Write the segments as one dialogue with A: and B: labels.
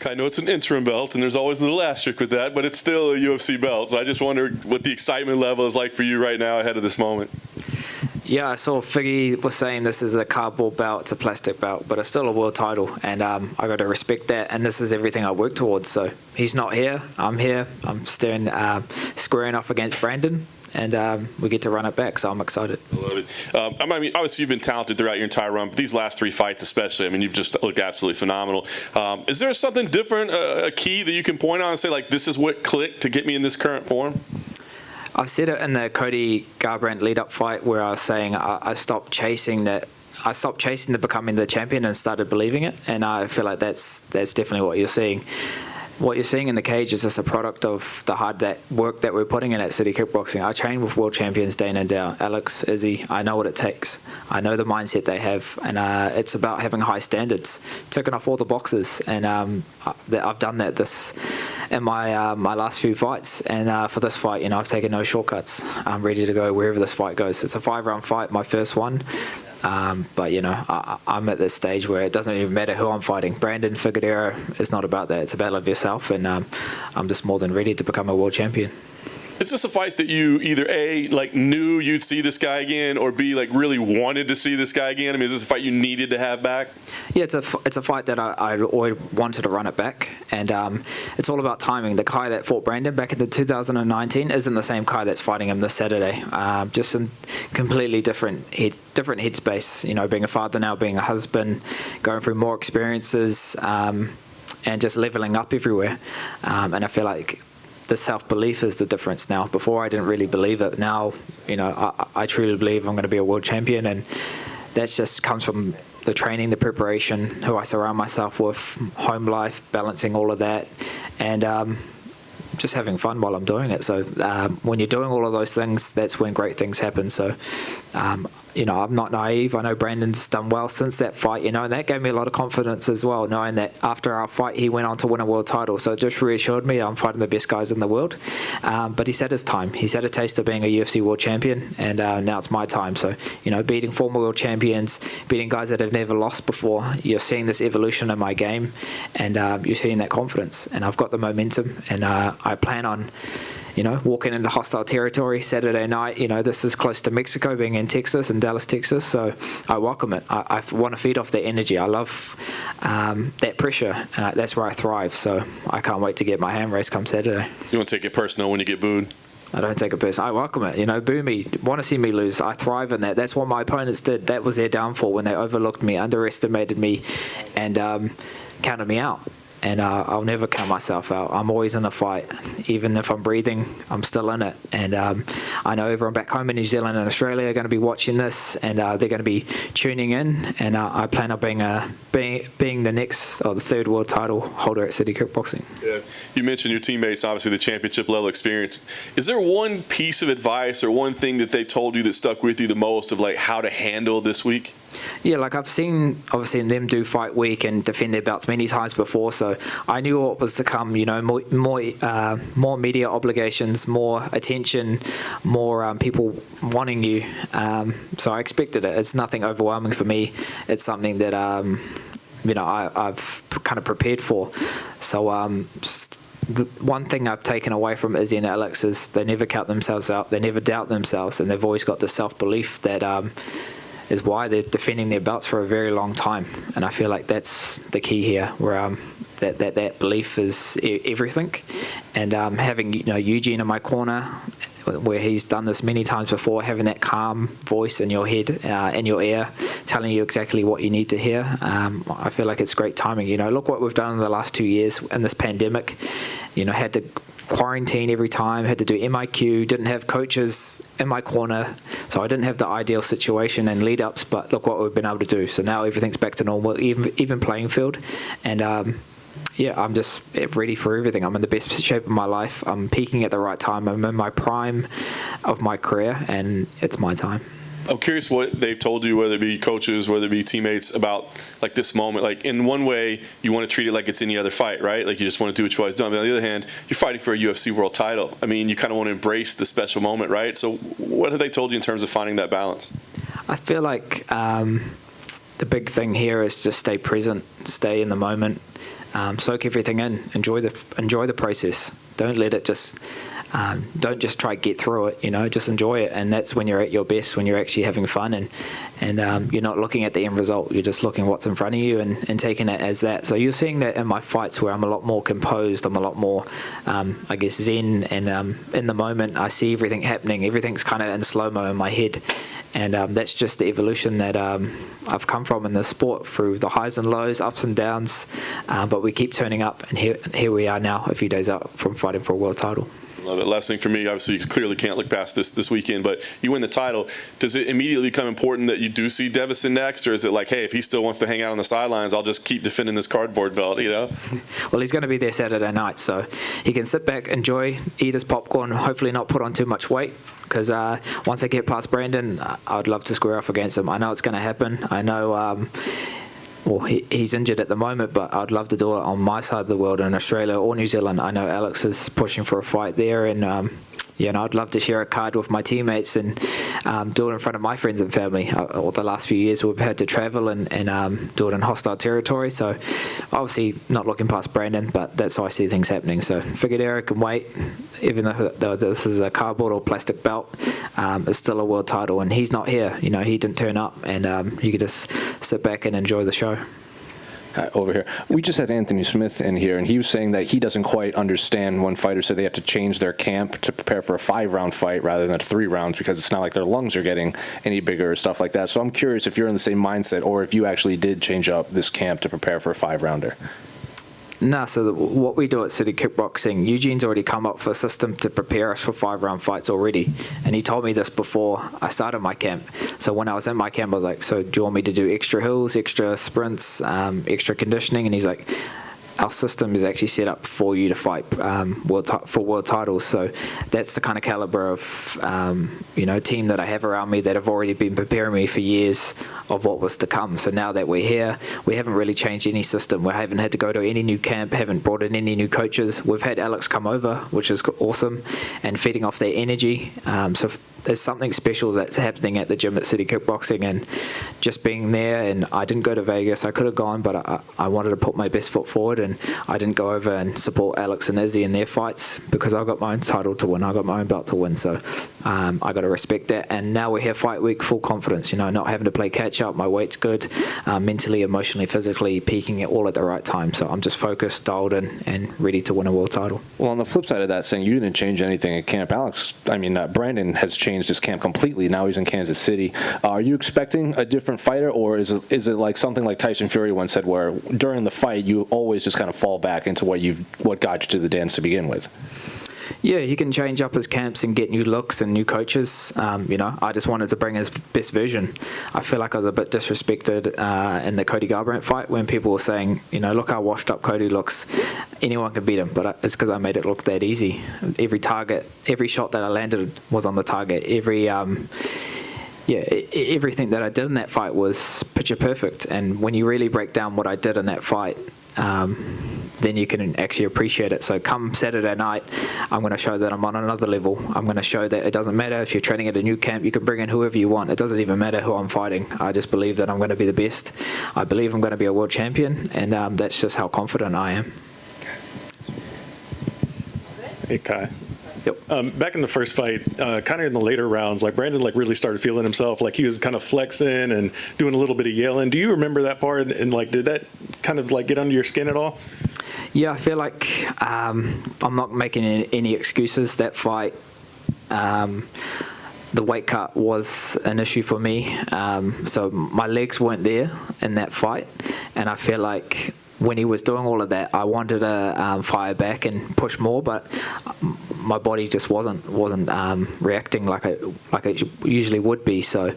A: I know it's an interim belt, and there's always a little asterisk with that, but it's still a UFC belt. So I just wonder what the excitement level is like for you right now ahead of this moment.
B: Yeah, I saw Figgy was saying this is a cardboard belt, it's a plastic belt, but it's still a world title, and I got to respect that, and this is everything I work towards. So he's not here, I'm here, I'm staring, squaring off against Brandon, and we get to run it back, so I'm excited.
A: I love it. I mean, obviously you've been talented throughout your entire run, but these last 3 fights especially, I mean, you've just looked absolutely phenomenal. Is there something different, a key that you can point on and say, like, this is what clicked to get me in this current form?
B: I've said it in the Cody Garbrandt lead-up fight where I was saying I stopped chasing that. I stopped chasing to becoming the champion and started believing it, and I feel like that's definitely what you're seeing. What you're seeing in the cage is just a product of the hard work that we're putting in at City Kickboxing. I train with world champions day in and day out. Alex, Izzy, I know what it takes. I know the mindset they have, and it's about having high standards, ticking off all the boxes, and I've done that in my last few fights, and for this fight, I've taken no shortcuts. I'm ready to go wherever this fight goes. It's a 5-round fight, my first one. But I'm at this stage where it doesn't even matter who I'm fighting. Brandon Figueroa is not about that. It's about love yourself, and I'm just more than ready to become a world champion.
A: Is this a fight that you either A, like, knew you'd see this guy again, or B, like, really wanted to see this guy again? I mean, is this a fight you needed to have back?
B: Yeah, it's a fight that I always wanted to run it back, and it's all about timing. The guy that fought Brandon back in the 2019 isn't the same guy that's fighting him this Saturday. Just some completely different headspace. Being a father now, being a husband, going through more experiences, and just leveling up everywhere. And I feel like the self-belief is the difference now. Before I didn't really believe it. Now, I truly believe I'm going to be a world champion, and that just comes from the training, the preparation, who I surround myself with, home life, balancing all of that, and just having fun while I'm doing it. So when you're doing all of those things, that's when great things happen. So I'm not naive. I know Brandon's done well since that fight, and that gave me a lot of confidence as well, knowing that after our fight, he went on to win a world title. So it just reassured me I'm fighting the best guys in the world. But he's had his time. He's had a taste of being a UFC world champion, and now it's my time. So, beating former world champions, beating guys that have never lost before, you're seeing this evolution in my game, and you're seeing that confidence. And I've got the momentum, and I plan on walking into hostile territory Saturday night. This is close to Mexico, being in Texas, in Dallas, Texas, so I welcome it. I want to feed off that energy. I love that pressure, and that's where I thrive, so I can't wait to get my hand race come Saturday.
A: So you won't take it personal when you get booed?
B: I don't take it personal. I welcome it. Boo me, want to see me lose. I thrive in that. That's what my opponents did. That was their downfall, when they overlooked me, underestimated me, and counted me out. And I'll never count myself out. I'm always in a fight. Even if I'm breathing, I'm still in it. And I know everyone back home in New Zealand and Australia are going to be watching this, and they're going to be tuning in. And I plan on being the next or the third world title holder at City Kickboxing.
A: Yeah. You mentioned your teammates, obviously the championship level experience. Is there one piece of advice or one thing that they told you that stuck with you the most of, like, how to handle this week?
B: Yeah, like I've seen them do fight week and defend their belts many times before, so I knew what was to come. More media obligations, more attention, more people wanting you. So I expected it. It's nothing overwhelming for me. It's something that I've kind of prepared for. So the one thing I've taken away from Izzy and Alex is they never count themselves out. They never doubt themselves, and they've always got the self-belief that is why they're defending their belts for a very long time. And I feel like that's the key here, where that belief is everything. And having Eugene in my corner, where he's done this many times before, having that calm voice in your head, in your ear, telling you exactly what you need to hear. I feel like it's great timing. Look what we've done in the last 2 years in this pandemic. Had to quarantine every time, had to do MIQ, didn't have coaches in my corner, so I didn't have the ideal situation and lead-ups, but look what we've been able to do. So now everything's back to normal, even playing field, and I'm just ready for everything. I'm in the best shape of my life. I'm peaking at the right time. I'm in my prime of my career, and it's my time.
A: I'm curious what they've told you, whether it be coaches, whether it be teammates, about like this moment. Like, in one way, you want to treat it like it's any other fight, right? Like, you just want to do what you've always done. But on the other hand, you're fighting for a UFC world title. I mean, you kind of want to embrace the special moment, right? So what have they told you in terms of finding that balance?
B: I feel like the big thing here is just stay present, stay in the moment. soak everything in, enjoy the process. Don't let it just don't just try to get through it, just enjoy it. And that's when you're at your best, when you're actually having fun and you're not looking at the end result. You're just looking what's in front of you and taking it as that. So you're seeing that in my fights where I'm a lot more composed. I'm a lot more, I guess, zen. And in the moment, I see everything happening. Everything's kind of in slow-mo in my head. And that's just the evolution that I've come from in the sport, through the highs and lows, ups and downs. But we keep turning up, and here we are now, a few days out from fighting for a world title.
A: Love it. Last thing for me, obviously, you clearly can't look past this weekend, but you win the title. Does it immediately become important that you do see Devison next, or is it like, hey, if he still wants to hang out on the sidelines, I'll just keep defending this cardboard belt,
B: Well, he's going to be there Saturday night, so he can sit back, enjoy, eat his popcorn, hopefully not put on too much weight, because once I get past Brandon, I'd love to square off against him. I know it's going to happen. I know... Well, he's injured at the moment, but I'd love to do it on my side of the world in Australia or New Zealand. I know Alex is pushing for a fight there, and I'd love to share a card with my teammates and do it in front of my friends and family. The last few years we've had to travel and do it in hostile territory, so obviously not looking past Brandon, but that's how I see things happening. So figured Eric can wait, even though this is a cardboard or plastic belt, it's still a world title, and he's not here. He didn't turn up, and you could just sit back and enjoy the show.
C: Over here, we just had Anthony Smith in here, and he was saying that he doesn't quite understand when fighters say they have to change their camp to prepare for a 5-round fight rather than 3 rounds, because it's not like their lungs are getting any bigger or stuff like that. So I'm curious if you're in the same mindset, or if you actually did change up this camp to prepare for a 5-rounder.
B: No, so what we do at City Kickboxing, Eugene's already come up with a system to prepare us for 5-round fights already. And he told me this before I started my camp. So when I was in my camp, I was like, so do you want me to do extra hills, extra sprints, extra conditioning? And he's like, our system is actually set up for you to fight for world titles. So that's the kind of caliber of team that I have around me that have already been preparing me for years of what was to come. So now that we're here, we haven't really changed any system. We haven't had to go to any new camp, haven't brought in any new coaches. We've had Alex come over, which is awesome, and feeding off their energy. So there's something special that's happening at the gym at City Kickboxing, and just being there. And I didn't go to Vegas. I could have gone, but I wanted to put my best foot forward, and I didn't go over and support Alex and Izzy in their fights because I've got my own title to win. I've got my own belt to win. So I got to respect that. And now we're here fight week, full confidence, not having to play catch up. My weight's good, mentally, emotionally, physically, peaking it all at the right time. So I'm just focused, dialed in, and ready to win a world title.
C: Well, on the flip side of that, saying you didn't change anything at camp, Brandon has changed his camp completely. Now he's in Kansas City. Are you expecting a different fighter, or is it like something like Tyson Fury once said, where during the fight you always just kind of fall back into what got you to the dance to begin with?
B: Yeah, he can change up his camps and get new looks and new coaches. I just wanted to bring his best version. I feel like I was a bit disrespected in the Cody Garbrandt fight when people were saying, look how washed up Cody looks. Anyone can beat him, but it's because I made it look that easy. Every target, every shot that I landed was on the target. Everything that I did in that fight was picture perfect. And when you really break down what I did in that fight, then you can actually appreciate it. So come Saturday night, I'm going to show that I'm on another level. I'm going to show that it doesn't matter if you're training at a new camp, you can bring in whoever you want. It doesn't even matter who I'm fighting. I just believe that I'm going to be the best. I believe I'm going to be a world champion, and that's just how confident I am.
D: Hey, Kai.
B: Yep.
D: Back in the first fight, kind of in the later rounds, Brandon really started feeling himself. He was kind of flexing and doing a little bit of yelling. Do you remember that part? And did that kind of get under your skin at all?
B: Yeah, I feel like I'm not making any excuses. That fight, the weight cut was an issue for me. So my legs weren't there in that fight, and I feel like when he was doing all of that, I wanted to fire back and push more, but my body just wasn't reacting like it usually would be. So,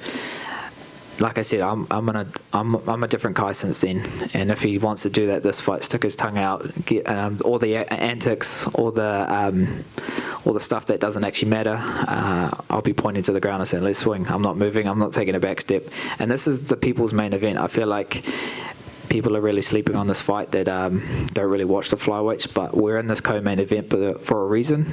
B: like I said, I'm a different guy since then. And if he wants to do that, this fight, stick his tongue out, get all the antics, all the stuff that doesn't actually matter. I'll be pointing to the ground and saying, "Let's swing." I'm not moving. I'm not taking a back step. And this is the people's main event. I feel like people are really sleeping on this fight that don't really watch the flyweights, but we're in this co-main event for a reason.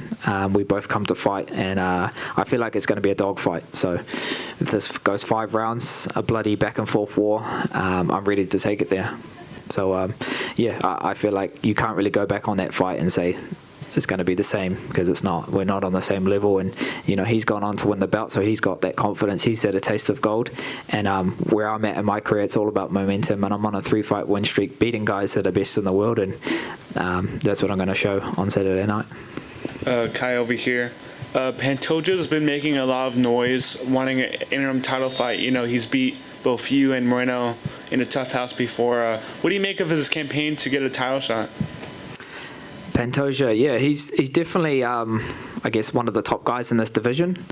B: We both come to fight, and I feel like it's going to be a dogfight. So if this goes 5 rounds, a bloody back and forth war, I'm ready to take it there. So, yeah, I feel like you can't really go back on that fight and say it's going to be the same, because it's not. We're not on the same level, and he's gone on to win the belt, so he's got that confidence. He's had a taste of gold, and where I'm at in my career, it's all about momentum, and I'm on a 3-fight win streak, beating guys that are best in the world, and that's what I'm going to show on Saturday night.
E: Kai over here. Pantoja's been making a lot of noise, wanting an interim title fight. He's beat both you and Moreno in a tough house before. What do you make of his campaign to get a title shot?
B: Pantoja, yeah, he's definitely, I guess, one of the top guys in this division.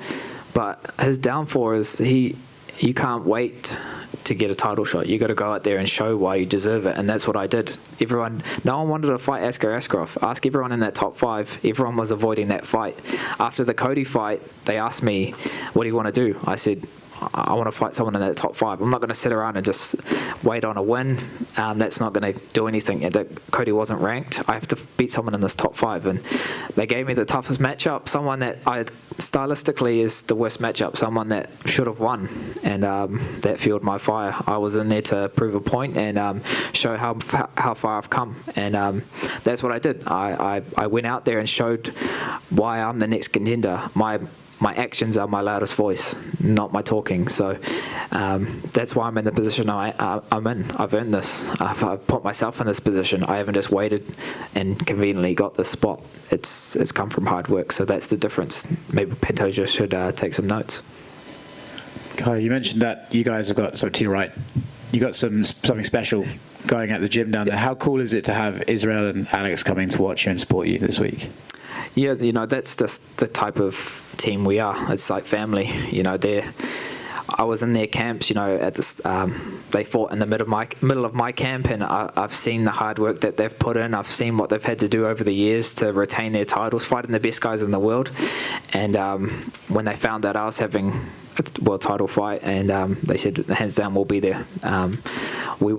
B: But his downfall is you can't wait to get a title shot. You got to go out there and show why you deserve it, and that's what I did. No one wanted to fight Askar Askarov. Ask everyone in that top 5. Everyone was avoiding that fight. After the Cody fight, they asked me, "What do you want to do?" I said, I want to fight someone in that top 5. I'm not going to sit around and just wait on a win. That's not going to do anything. That Cody wasn't ranked. I have to beat someone in this top 5, and they gave me the toughest matchup. Someone that stylistically is the worst matchup. Someone that should have won, and that fueled my fire. I was in there to prove a point and show how far I've come, and that's what I did. I went out there and showed why I'm the next contender. My actions are my loudest voice, not my talking. So that's why I'm in the position I'm in. I've earned this. I've put myself in this position. I haven't just waited and conveniently got this spot. It's come from hard work. So that's the difference. Maybe Pantoja should take some notes.
F: Kai, you mentioned that you guys have got, so to your right, you got something special going at the gym down there. How cool is it to have Israel and Alex coming to watch you and support you this week?
B: Yeah, that's just the type of team we are. It's like family. I was in their camps. At this, they fought in the middle of my camp, and I've seen the hard work that they've put in. I've seen what they've had to do over the years to retain their titles, fighting the best guys in the world. And when they found that I was having a world title fight, and they said, hands down, we'll be there. We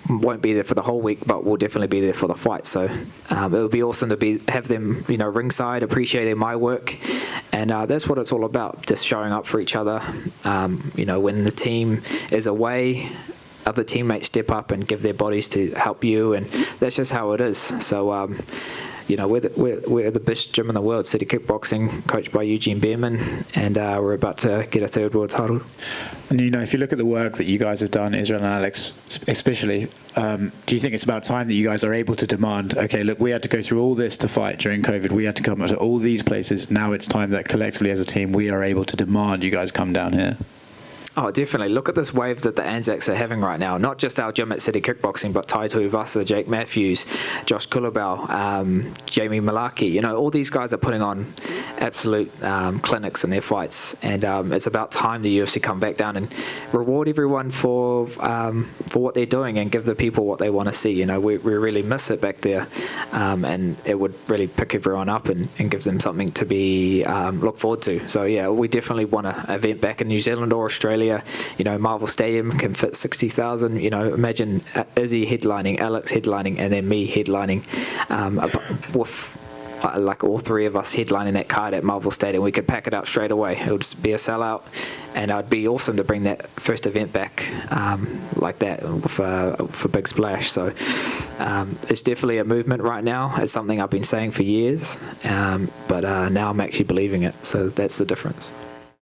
B: won't be there for the whole week, but we'll definitely be there for the fight. So it would be awesome to have them, ringside, appreciating my work, and that's what it's all about. Just showing up for each other. When the team is away, other teammates step up and give their bodies to help you, and that's just how it is. So. We're the best gym in the world, City Kickboxing, coached by Eugene Behrman, and we're about to get a 3rd world title.
F: And if you look at the work that you guys have done, Israel and Alex especially, do you think it's about time that you guys are able to demand, okay, look, we had to go through all this to fight during COVID, we had to come to all these places, now it's time that collectively as a team we are able to demand you guys come down here?
B: Oh, definitely. Look at this wave that the Anzacs are having right now. Not just our gym at City Kickboxing, but Tai Tuivasa, Jake Matthews, Josh Kulabau, Jamie Malaki. All these guys are putting on absolute clinics in their fights. And it's about time the UFC come back down and reward everyone for what they're doing and give the people what they want to see. We really miss it back there. And it would really pick everyone up and gives them something to be look forward to. So, yeah, we definitely want an event back in New Zealand or Australia. Marvel Stadium can fit 60,000. Imagine Izzy headlining, Alex headlining, and then me headlining, with like all 3 of us headlining that card at Marvel Stadium. We could pack it out straight away. It would just be a sellout, and it'd be awesome to bring that first event back like that for Big Splash. So it's definitely a movement right now. It's something I've been saying for years, but now I'm actually believing it. So that's the difference.